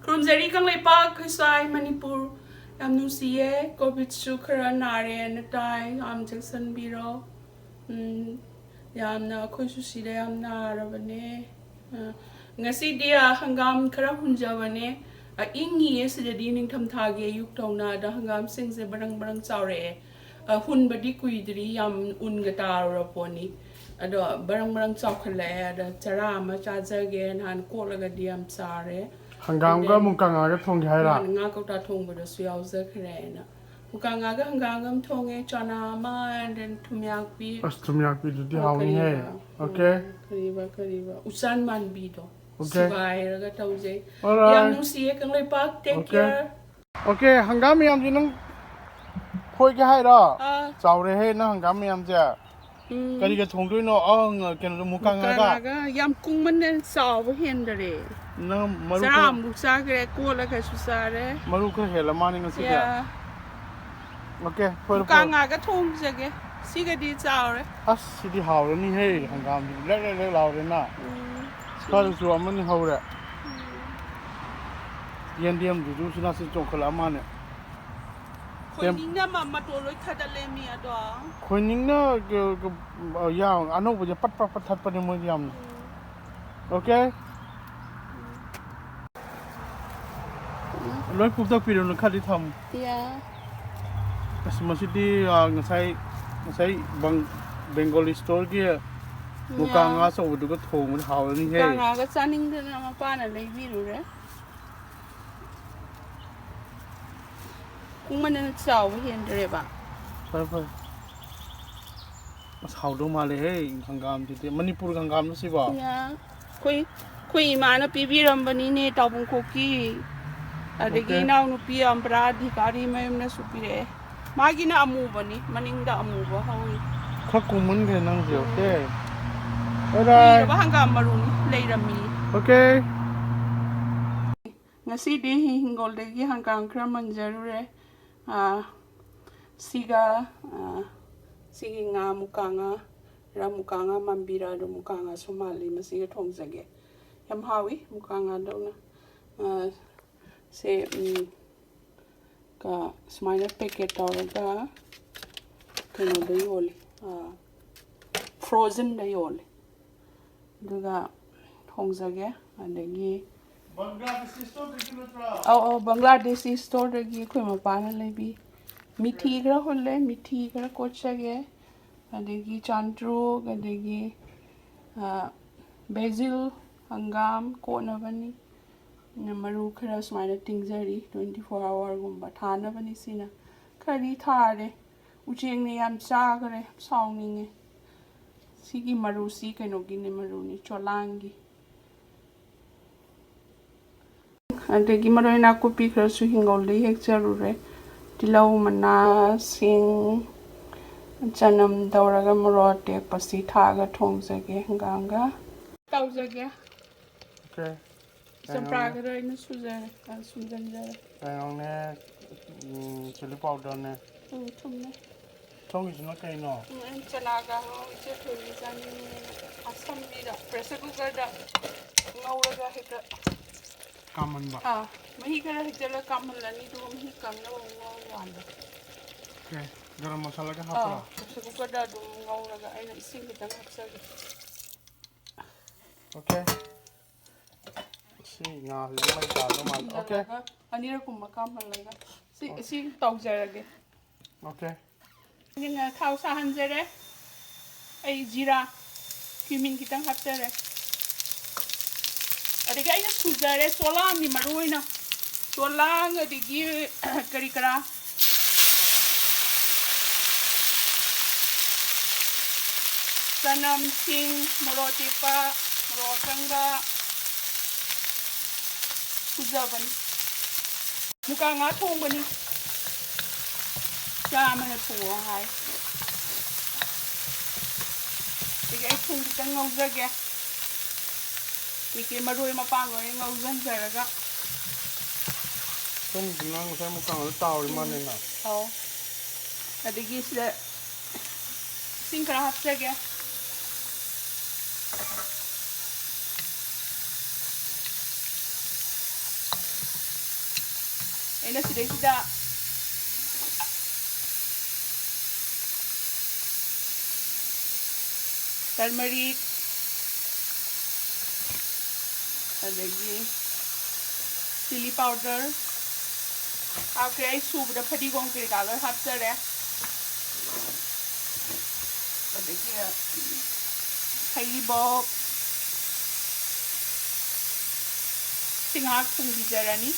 ꯈꯨꯔꯨꯝꯖꯔꯤ ꯀꯪꯂꯩꯄꯥꯛ ꯈꯨꯁꯥꯏ ꯃꯅꯤꯄꯨꯔ ꯌꯥꯝ ꯅꯨꯡꯁꯤꯌꯦ ꯀꯣꯚꯤꯗꯁꯨ ꯈꯔ ꯅꯥꯔꯦꯅ ꯇꯥꯏ ꯌꯥꯝ ꯆꯦꯛꯁꯤꯟꯕꯤꯔꯣ ꯌꯥꯝꯅ ꯑꯩꯈꯣꯏꯁꯨ ꯁꯤꯗ ꯌꯥꯝ ꯅꯥꯔꯕꯅꯦ ꯉꯁꯤꯗꯤ ꯍꯪꯒꯥꯝ ꯈꯔ ꯍꯨꯟꯖꯕꯅꯦ ꯏꯪꯉꯤꯌꯦ ꯁꯤꯗꯗꯤ ꯅꯤꯡꯊꯝꯊꯥꯒꯤ ꯑꯌꯨꯛꯇꯧꯅ ꯑꯗ ꯍꯪꯒꯥꯝꯁꯤꯡꯁꯦ ꯕꯔꯪ ꯕꯔꯪ ꯆꯥꯎꯔꯛꯑꯦ ꯍꯨꯟꯕꯗꯤ ꯀꯨꯏꯗ꯭ꯔꯤ ꯌꯥꯝ ꯎꯟꯒ ꯇꯥꯔꯨꯔꯄꯣꯠꯅꯤ ꯑꯗꯣ ꯕꯔꯪ ꯕꯔꯪ ꯆꯥꯎꯈꯠꯂꯛꯑꯦ ꯑꯗ ꯆꯔꯥ ꯑꯃ ꯆꯥꯖꯒꯦ ꯅꯍꯥꯟ ꯀꯣꯠꯂꯒꯗꯤ ꯌꯥꯝ ꯆꯥꯔꯦ ꯍꯪꯒꯥꯝꯒ ꯃꯨꯀꯥꯉꯥꯒ ꯊꯣꯡꯒꯦ ꯍꯥꯏꯔ ꯉꯥ ꯀꯧꯇꯥ ꯊꯣꯡꯕꯗꯁꯨ ꯌꯥꯎꯖꯈ꯭ꯔꯦꯅ ꯃꯨꯀꯥꯉꯥꯒ ꯍꯪꯒꯥꯝꯒ ꯊꯣꯡꯉꯦ ꯆꯅꯥ ꯑꯃ and then ꯊꯨꯝꯌꯥꯛꯄꯤ ꯑꯁ ꯊꯨꯝꯌꯥꯛꯄꯤꯗꯨꯗꯤ ꯍꯥꯎꯅꯤꯍꯦ ꯑꯣꯀꯦ ꯀꯔꯤꯕ ꯎꯆꯥꯟ ꯃꯥꯟꯕꯤꯗꯣ ꯑꯣꯀꯦ ꯁꯨꯒꯥꯏꯔꯒ ꯇꯧꯖꯩ ꯌꯥꯝ alright ꯅꯨꯡꯁꯤꯌꯦ ꯀꯪꯂꯩꯄꯥꯛ ꯇꯦꯛ ꯑꯣꯀꯦ ꯀꯦꯌꯔ ꯑꯣꯀꯦ ꯍꯪꯒꯥꯝ ꯃꯌꯥꯝꯁꯦ ꯅꯪ ꯐꯣꯏꯒꯦ ꯍꯥꯏꯔꯣ ꯆꯥꯎꯔꯦꯍꯦ ꯅꯪ ꯍꯪꯒꯥꯝ ꯃꯌꯥꯝꯁꯦ ꯀꯔꯤꯒ ꯊꯣꯡꯗꯣꯏꯅꯣ ꯀꯩꯅꯣꯗꯣ ꯃꯨꯀꯥꯉꯥꯒ ꯌꯥꯝ ꯀꯨꯡꯃꯟꯅ ꯆꯥꯎꯕ ꯍꯦꯟꯗꯔꯦ ꯅꯪ ꯃꯔꯨ ꯆꯔꯥ ꯈꯔ ꯑꯃꯨꯛ ꯆꯥꯈ꯭ꯔꯦ ꯀꯣꯠꯂꯒꯁꯨ ꯆꯥꯔꯦ ꯃꯔꯨ ꯈꯔ ꯍꯦꯜꯂ ꯃꯥꯅꯤ ꯉꯁꯤꯗꯤ ꯑꯣꯀꯦ ꯐꯣꯏꯔꯣ ꯐꯣꯏꯔꯣ ꯃꯨꯀꯥꯉꯥꯒ ꯊꯣꯡꯖꯒꯦ ꯁꯤꯒꯗꯤ ꯆꯥꯎꯔꯦ ꯑꯁ ꯁꯤꯗꯤ ꯍꯥꯎꯔꯅꯤꯍꯦ ꯍꯪꯒꯥꯝꯁꯤꯗꯤ ꯂꯦꯛ ꯂꯦꯛ ꯂꯦꯛ ꯂꯥꯎꯔꯦꯅ ꯈꯔꯁꯨ ꯑꯃꯅꯤ ꯍꯧꯔꯦ ꯌꯦꯟꯗꯦꯝꯗꯨꯁꯨ ꯁꯤꯅꯥꯁꯤ ꯆꯣꯡꯈꯠꯂꯛꯑ ꯃꯥꯅꯦ ꯈꯣꯏꯅꯤꯡꯅ ꯃꯇꯣꯟ ꯂꯣꯏ ꯊꯗꯠꯂꯦꯃꯤ ꯑꯗꯣ ꯈꯣꯏꯅꯤꯡꯅ ꯑꯅꯧꯕꯁꯦ ꯄꯠ ꯄꯠ ꯄꯠ ꯊꯠꯄꯅꯦ ꯃꯣꯏꯗꯤ ꯌꯥꯝꯅ ꯑꯣꯀꯦ ꯂꯣꯏ ꯄꯨꯞꯇꯛꯄꯤꯔꯨꯅꯨ ꯈꯔꯗꯤ ꯊꯝꯃꯨ ꯑꯁ ꯃꯁꯤꯗꯤ ꯉꯁꯥꯏ ꯕꯦꯡꯒꯣꯂꯤ ꯁ꯭ꯇꯣꯔꯒꯤ ꯃꯨꯀꯥꯉꯥ ꯑꯆꯧꯕꯗꯨꯒ ꯊꯣꯡꯕꯗ ꯍꯥꯎꯔꯅꯤꯍꯦ ꯃꯨꯀꯥꯉꯥꯒ ꯆꯥꯅꯤꯡꯗꯅ ꯃꯄꯥꯅ ꯂꯩꯕꯤꯔꯨꯔꯦ ꯀꯨꯡꯃꯟꯗꯅ ꯆꯥꯎꯕ ꯍꯦꯟꯗ꯭ꯔꯦꯕ ꯐꯔꯦ ꯐꯔꯦ ꯑꯁ ꯍꯥꯎꯗꯧ ꯃꯥꯜꯂꯦꯍꯦ ꯍꯪꯒꯥꯝꯁꯤꯗꯤ ꯃꯅꯤꯄꯨꯔ ꯍꯪꯒꯥꯝꯅ ꯁꯤꯕꯣ ꯑꯩꯈꯣꯏ ꯏꯃꯥꯅ ꯄꯤꯕꯤꯔꯝꯕꯅꯤꯅꯦ ꯇꯥꯎꯕꯪꯈꯣꯛꯀꯤ ꯑꯗꯒꯤ ꯑꯣꯀꯦ ꯏꯅꯥꯎꯅꯨꯄꯤ ꯑꯝꯕ꯭ꯔꯥ ꯙꯤꯀꯥꯔꯤ ꯃꯌꯨꯝꯅꯁꯨ ꯄꯤꯔꯛꯑꯦ ꯃꯥꯒꯤꯅ ꯑꯃꯨꯕꯅꯤ ꯃꯅꯤꯡꯗ ꯑꯃꯨꯕ ꯍꯧꯏ ꯈꯔ ꯀꯨꯡꯃꯟꯈ꯭ꯔꯦ ꯅꯪꯁꯦ ꯑꯣꯀꯦ ꯀꯨꯏꯔꯕ ꯍꯪꯒꯥꯝ ꯃꯔꯨꯅꯤ ꯂꯩꯔꯝꯃꯤ ꯑꯣꯀꯦ ꯉꯁꯤꯗꯤ ꯍꯤꯡꯒꯣꯜꯗꯒꯤ ꯍꯪꯒꯥꯝ ꯈꯔ ꯃꯟꯖꯔꯨꯔꯦ ꯁꯤꯒ ꯁꯤꯒꯤ ꯃꯨꯀꯥꯉꯥ ꯃꯥꯟꯕꯤꯔ ꯑꯗꯨ ꯃꯨꯀꯥꯉꯥꯁꯨ ꯃꯥꯜꯂꯤ ꯃꯁꯤꯒ ꯊꯣꯡꯖꯒꯦ ꯌꯥꯝ ꯍꯥꯎꯏ ꯃꯨꯀꯥꯉꯥꯗꯧꯅ ꯁꯦ ꯁꯨꯃꯥꯏꯅ ꯄꯦꯀꯦꯠ ꯇꯧꯔꯒ ꯀꯩꯅꯣꯗ ꯌꯣꯜꯂꯤ ꯐ꯭ꯔꯣꯖꯟꯗ ꯌꯣꯜꯂꯤ ꯑꯗꯨꯒ ꯊꯣꯡꯖꯒꯦ ꯑꯗꯒꯤ ꯕꯪꯒ꯭ꯂꯥꯗꯦꯁꯤ ꯁ꯭ꯇꯣꯔꯗꯒꯤ ꯑꯩꯈꯣꯏ ꯃꯄꯥꯅ ꯂꯩꯕꯤ ꯃꯤꯊꯤ ꯈꯔ ꯍꯨꯜꯂꯦ ꯃꯤꯊꯤ ꯈꯔ ꯀꯣꯠꯆꯒꯦ ꯑꯗꯒꯤ ꯆꯥꯟꯇ꯭ꯔꯨꯛ ꯑꯗꯒꯤ ꯕꯦꯖꯤꯜ ꯍꯪꯒꯥꯝ ꯀꯣꯠꯅꯕꯅꯤ ꯃꯔꯨ ꯈꯔ ꯁꯨꯃꯥꯏꯅ ꯇꯤꯡꯖꯔꯤ 24 ꯑꯋꯥꯔꯒꯨꯝꯕ ꯊꯥꯅꯕꯅꯤ ꯁꯤꯅ ꯈꯔꯗꯤ ꯊꯥꯔꯦ ꯎꯆꯦꯛꯅ ꯌꯥꯝ ꯆꯥꯈꯔꯦ ꯁꯥꯎꯅꯤꯡꯉꯦ ꯁꯤꯒꯤ ꯃꯔꯨꯁꯤ ꯀꯩꯅꯣꯒꯤꯅꯤ ꯃꯔꯨꯅꯤ ꯆꯣꯂꯥꯡꯒꯤ ꯑꯗꯒꯤ ꯃꯔꯣꯏ ꯅꯥꯀꯨꯞꯄꯤ ꯈꯔꯁꯨ ꯍꯤꯡꯒꯣꯜꯗꯒꯤ ꯍꯦꯛꯆꯔꯨꯔꯦ ꯇꯤꯜꯍꯧ ꯃꯅꯥ ꯁꯤꯡ ꯆꯅꯝ ꯇꯧꯔꯒ ꯃꯣꯔꯣꯛ ꯑꯇꯦꯛꯄꯁꯤ ꯊꯥꯛꯑꯒ ꯊꯣꯡꯖꯒꯦ ꯍꯪꯒꯥꯝꯒ ꯇꯧꯖꯒꯦ ꯆꯝꯄ꯭ꯔꯥ ꯈꯔ ꯑꯩꯅ ꯁꯨꯝꯖꯟꯖꯔꯦ ꯀꯩꯅꯣꯅꯦ ꯆꯤꯂꯤ ꯄꯥꯎꯗꯔꯅꯦ ꯊꯨꯝꯅꯦ ꯁꯣꯝꯒꯤꯁꯤꯅ ꯀꯩꯅꯣ ꯆꯅꯥꯒ ꯏꯆꯦ ꯊꯣꯏꯕꯤ ꯆꯥꯅꯤꯡꯉꯦꯅ ꯑꯁꯝꯕꯤꯗ ꯄ꯭ꯔꯦꯁꯔ ꯀꯨꯀꯔꯗ ꯉꯧꯔꯒ ꯍꯦꯛꯇ ꯀꯥꯝꯍꯟꯕ ꯃꯍꯤ ꯈꯔ ꯍꯩꯖꯤꯜꯂꯒ ꯀꯥꯝꯍꯜꯂꯅꯤ ꯑꯗꯨꯒ ꯃꯍꯤ ꯀꯪꯅꯕ ꯉꯧꯕ ꯋꯥꯅꯤꯗ ꯒꯔꯝ ꯃꯁꯥꯂꯥꯒ ꯍꯥꯞꯄ꯭ꯔꯣ ꯄ꯭ꯔꯦꯁꯔ ꯀꯨꯀꯔꯗ ꯑꯗꯨꯝ ꯉꯧꯔꯒ ꯑꯩꯅ ꯏꯁꯤꯡ ꯈꯤꯇꯪ ꯍꯥꯞꯆꯒꯦ ꯑꯣꯀꯦ ꯁꯤ ꯉꯥꯁꯤꯁꯨ ꯃꯩ ꯇꯥꯗꯧ ꯃꯥꯜꯂꯦ ꯑꯣꯀꯦ ꯑꯅꯤꯔꯛꯀꯨꯝꯕ ꯀꯥꯝꯍꯜꯂꯒ ꯁꯤ ꯇꯧꯖꯔꯒꯦ ꯑꯣꯀꯦ ꯊꯥꯎ ꯁꯥꯍꯟꯖꯔꯦ ꯑꯩ ꯖꯤꯔꯥ ꯀ꯭ꯌꯨꯃꯤꯟ ꯈꯤꯇꯪ ꯍꯥꯞꯆꯔꯦ ꯑꯗꯒꯤ ꯑꯩꯅ ꯁꯨꯖꯔꯦ ꯆꯣꯂꯥꯡꯒꯤ ꯃꯔꯨ ꯑꯣꯏꯅ ꯆꯣꯂꯥꯡ ꯑꯗꯒꯤ ꯀꯔꯤ ꯀꯔꯥ ꯆꯅꯝ ꯁꯤꯡ ꯃꯣꯔꯣꯛ ꯑꯇꯦꯛꯄ ꯃꯣꯔꯣꯛ ꯑꯀꯪꯕ ꯁꯨꯖꯕꯅꯤ ꯃꯨꯀꯥꯉꯥ ꯊꯣꯡꯕꯅꯤ ꯆꯥꯝꯃꯅ ꯊꯣꯡꯉꯣ ꯍꯥꯏ ꯑꯗꯒꯤ ꯑꯩ ꯊꯨꯝ ꯈꯤꯇꯪ ꯉꯧꯖꯒꯦ ꯀꯩꯀꯩ ꯃꯔꯣꯏ ꯃꯄꯥꯡ ꯂꯣꯏꯅ ꯉꯧꯖꯟꯖꯔꯒ ꯁꯣꯝꯒꯤꯗꯨꯅ ꯉꯁꯥꯏ ꯃꯨꯀꯥꯉꯥꯗꯣ ꯇꯥꯎꯔꯤ ꯃꯥꯜꯂꯦꯅ ꯑꯗꯒꯤ ꯁꯤꯗ ꯏꯁꯤꯡ ꯈꯔ ꯍꯥꯞꯆꯒꯦ ꯑꯩꯅ ꯁꯤꯗꯩꯁꯤꯗ turmeric adagi chili powder hapke ai subda fadigom kri ka loi hapjare adagi haibok singak thung bijarani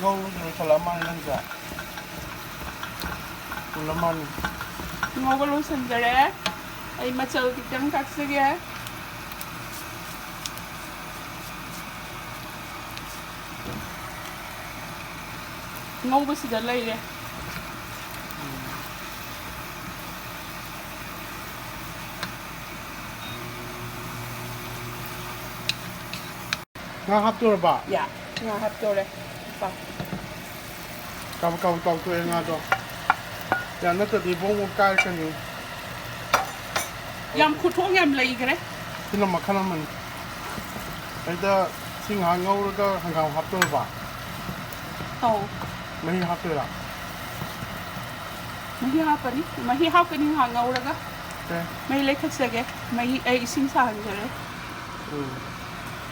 ngâu rồi salaman nang ja salaman ngau lo sanjare ai machal kitang taksage ngꯧꯕꯁꯤꯗ ꯂꯩꯔꯦ nga haptorba 야 nga haptore pa kam to nga do ya na to di bong kai kan ni yam khuthong yam lei gre tin ma khana man ai da sing ha ngâu ra hangam haptorba to mai haptora mahi hapani mahi hapani ha ngauraga okay mai lekhatsage mai ai ising sa hangare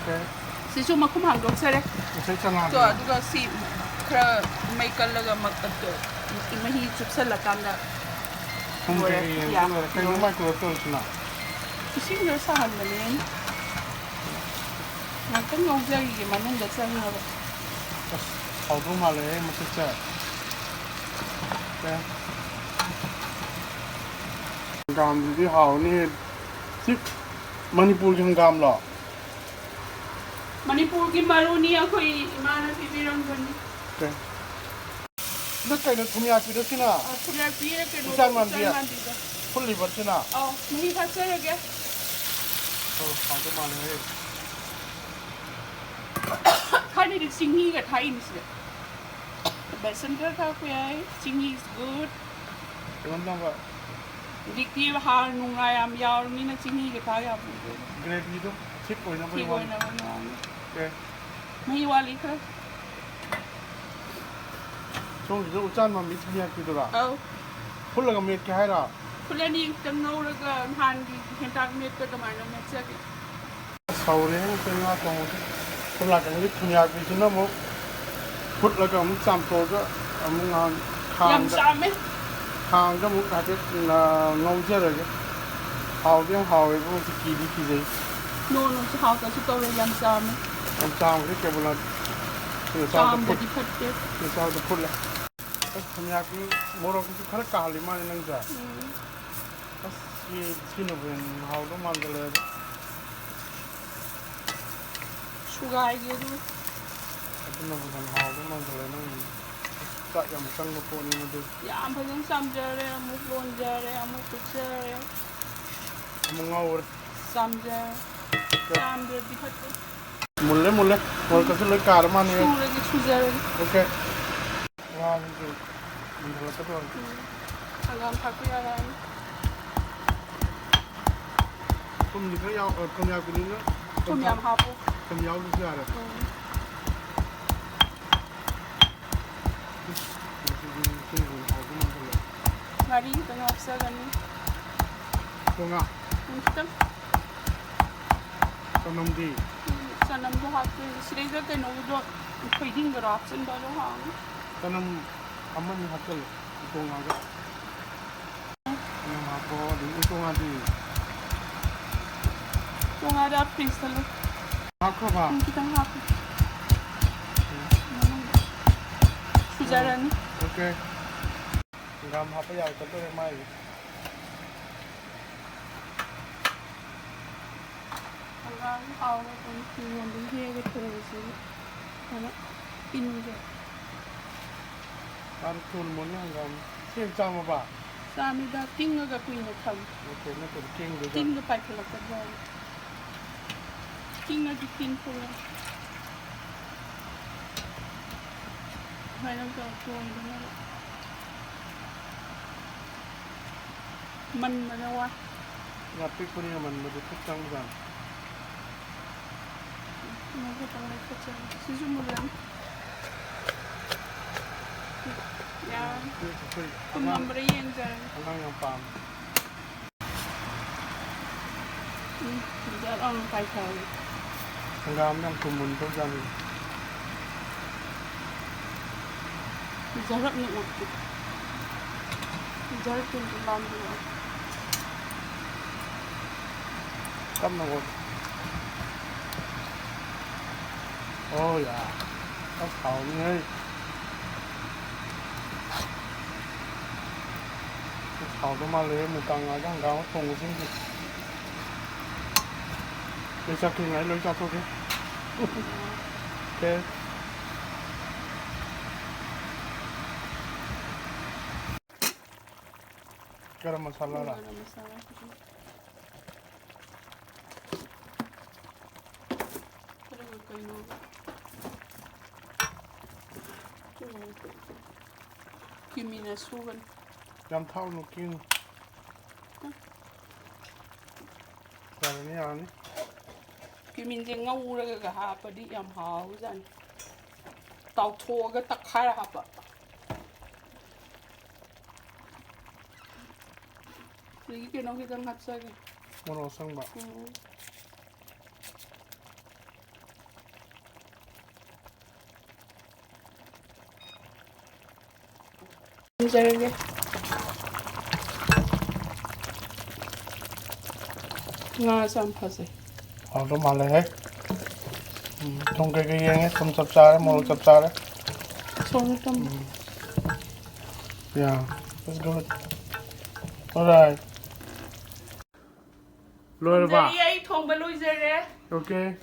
okay sisu makhum hangdok sare sai chana to aduga si khra mai kallaga makkat to mahi chupsala kanda không Rồi, thì dạ. cái nó mai cửa tôi chứ nào ising na sa hangale nakang ngauja gi manung da sa ngara hậu đúng mà lấy một cái chợ gam thì hậu ni chip Manipur cái gam lọ manipur ki maruni akhoi imana pibirangani okay nó cái nó thùng nhà thì đó nào phula pire ke no Isan man dia. full liver chứ nào mahi phatsarage hậu đúng mà lấy khani dik singhi ga thai ni se besan ka tha ko ai singhi is good cái vấn đề vậy dikti ha nungai am yaw ni na singhi ga thai am gravy đó chip rồi nó ki vẫn boy ngon na no okay mahi wali kha trong cái chỗ chan mà mix bia cái đó là au full là cái cái hay là phula ni tang no ra ga han gi hentak met ka tamai na met sa sau đấy cái nó trong full là cái mix bia cái chứ nó một full là cái mix sam to cái mình ngon yam sam me hàng cái mục cái là ngâu chưa rồi chứ hào tiếng hào thì cũng kỳ đi kỳ gì no no sa ha ka su to yam sam me làm sao cái là từ sau sam từ da di phatte từ sau từ phút là không nhà cứ mua được cái khá cả lì mà nên giờ cái nó bên hào nó mang cái này sugai ge du cái nó bên hào nó mang cái này nó tại làm căng một con nhưng mà được yam phajang sam jare amuk lon jare amuk kuchare một ngâu sam jare sam de di phatte một lấy cái lấy cả mà này su re gi su jare ok wow mình là cái rồi hangam thakya ga không như cái nhau không nhau cái nữa tom yam hapo không nhau cái gì à ngari tang apsa gani không à kitang con nông đi sanam do hapo sirega ke no do khoiding ga option ba do ha con nông aman như hạt cái con ngon cái nhưng mà có những con ngon thì to nga da pistol hạt không à kitang hapo su jare ni ok gam hạt bây giờ có tôi mai hangam aw kon ki won di he ga tere si ana inu je ăn thun muốn là gam xem trang mà bà sami da tinga ga kuin na tham ok nó còn kiêng được tin ga pai khala ka ba tinga di tin pula hai nam ka to na man mana wa nhà pick của mình mà được thích trong rằng Sizu mulan. Yan. Kumambra yan dyan. Hanggang yung pam. Dyan ang kaitaw. Hanggang yung tumundo dyan. Jarap ni uti. Jarap yung ulam niya. Tắm nào rồi. Ôi dạ. Tóc hậu nghe. Tóc hậu tôi mà lấy một càng ở trong đó không có gì. Để sao khi nãy lấy cho tôi đi. Ok. Garam masala lah. Kimina sugan. Yam thau nó kinh. Giờ này ăn đi. Kimin je ngau ra ga ha pa di yam hao zan. Tao tho ga tak khara ha pa. Lagi ke nong kita ngat sa ga. Muốn sang bạc. Giờ nga sam phase. Tôi mà lấy hết. Trong cái gì ấy, trong chập chá đấy, một chập chá đấy. Son tam. Yeah, that's good. Alright. Lôi ba. Giờ ai thong ba lôi giờ re. Okay.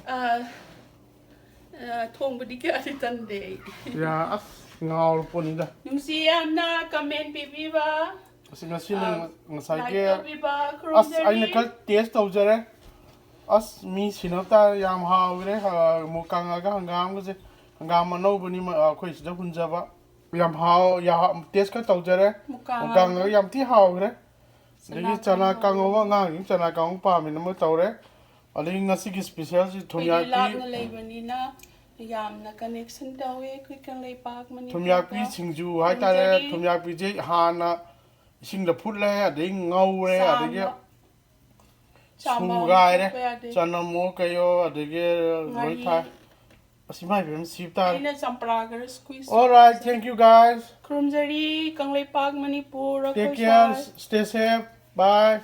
Thong ba di ka ati tan de. Yeah, as ngào po nila. Nung siya na comment bibi ba. Kasi nga sila nga say Like ke bibi ba as krom ay nakal taste tau jare. As mi sinata yam ha gre ha mo kanga ga hangam ga hangam no bani ma khoi sida hunja ba. Yam ha ya taste ka tau jare. Mo kanga yam ti ha gre. Lagi chana kanga wa nga yung chana kang pa mi mo tau re. Ali nga si special si Thumyak thumyak na leibani na yam na connection daw eh koi kan lei pak mani. thumyak pi singju hai ta re thumyak pi je ha na sing da phut le ade ngau re ade su gai re chana mo kayo ade ge loi tha asimai bem sip ta Ina sampra gar squeeze. all right thank you guys Krumjari kang lei pak manipur take care stay safe bye